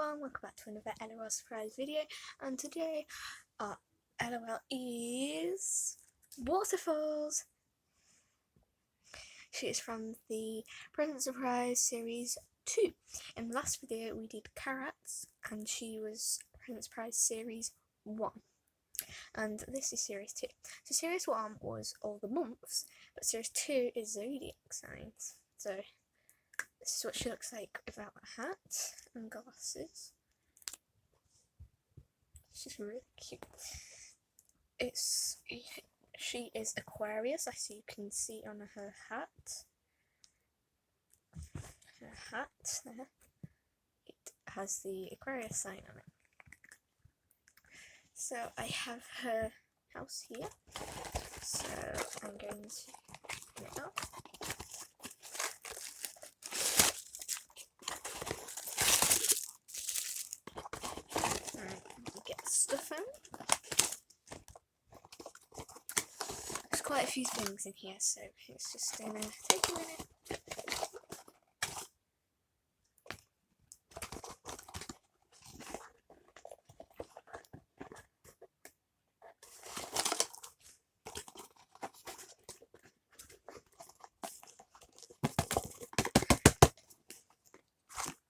everyone, welcome back to another L.O.L surprise video, and today our L.O.L is Waterfalls. She is from the Present Surprise Series 2. In the last video we did Carrots, and she was Present Surprise Series 1. And this is Series 2. So Series 1 was all the months, but Series 2 is Zodiac signs. So this is what she looks like without a hat and glasses. She's really cute. She is Aquarius, as you can see on her hat. Her hat there. It has the Aquarius sign on it. So I have her house here. So I'm going to open it up. Get stuff out. There's quite a few things in here, so it's just gonna take a minute.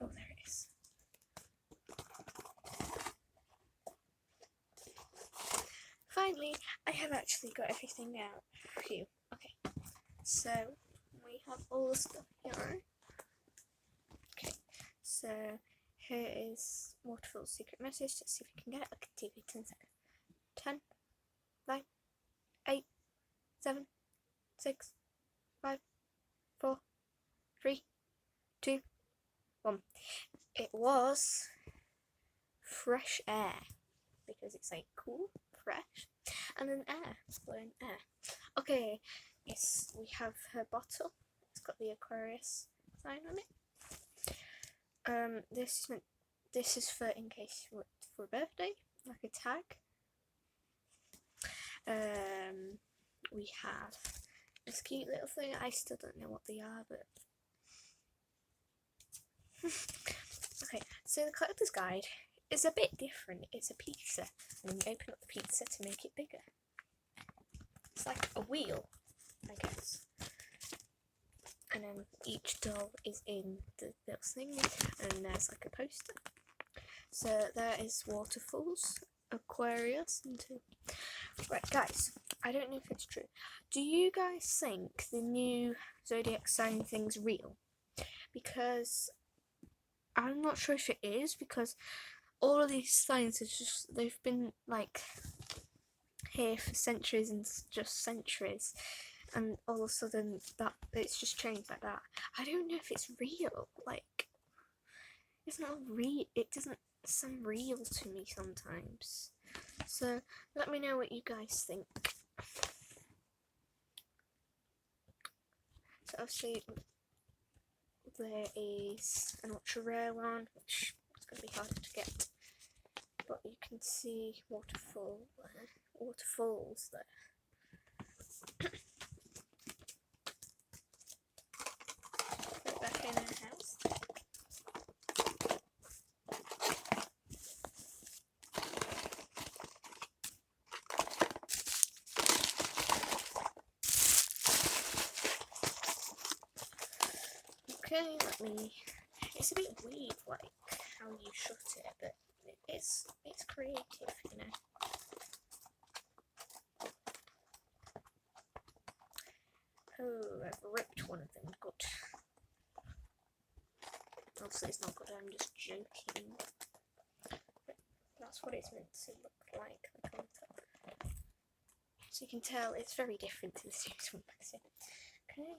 Oh, there it is. Finally, I have actually got everything out. Phew. Okay, so we have all the stuff here. Okay, so here is Waterfall's secret message. Let's see if we can get it. Okay, TV 10 seconds. 10, 9, 8, 7, 6, 5, 4, 3, 2, 1. It was fresh air, because it's like cool, fresh, and then air, blowing air. Okay, yes, we have her bottle. It's got the Aquarius sign on it. This is for in case you want for a birthday, like a tag. We have this cute little thing. I still don't know what they are, but okay. So the collector's guide is a bit different. It's a pizza, and you open up the pizza to make it bigger. It's like a wheel, I guess. And then each doll is in the little thing, and there's like a poster. So there is Waterfalls, Aquarius, and two. Right, guys, I don't know if it's true. Do you guys think the new Zodiac sign thing's real? Because I'm not sure if it is, because all of these signs are just, they've been like here for centuries and just centuries, and all of a sudden that it's just changed like that. I don't know if it's real. Like, it's not real. It doesn't sound real to me sometimes. So let me know what you guys think. So obviously there is an ultra rare one, which is going to be harder to get, but you can see Waterfalls there. Put it back in our house. Okay, it's a bit weird, like how you shut it, but it's creative, you know. Oh, I've ripped one of them. Good. Obviously it's not good, I'm just joking. But that's what it's meant to look like on top. So you can tell it's very different to the series one. Okay,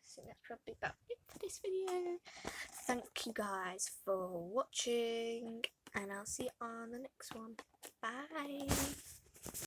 so that's probably about it for this video. Thank you guys for watching, and I'll see you on the next one. Bye!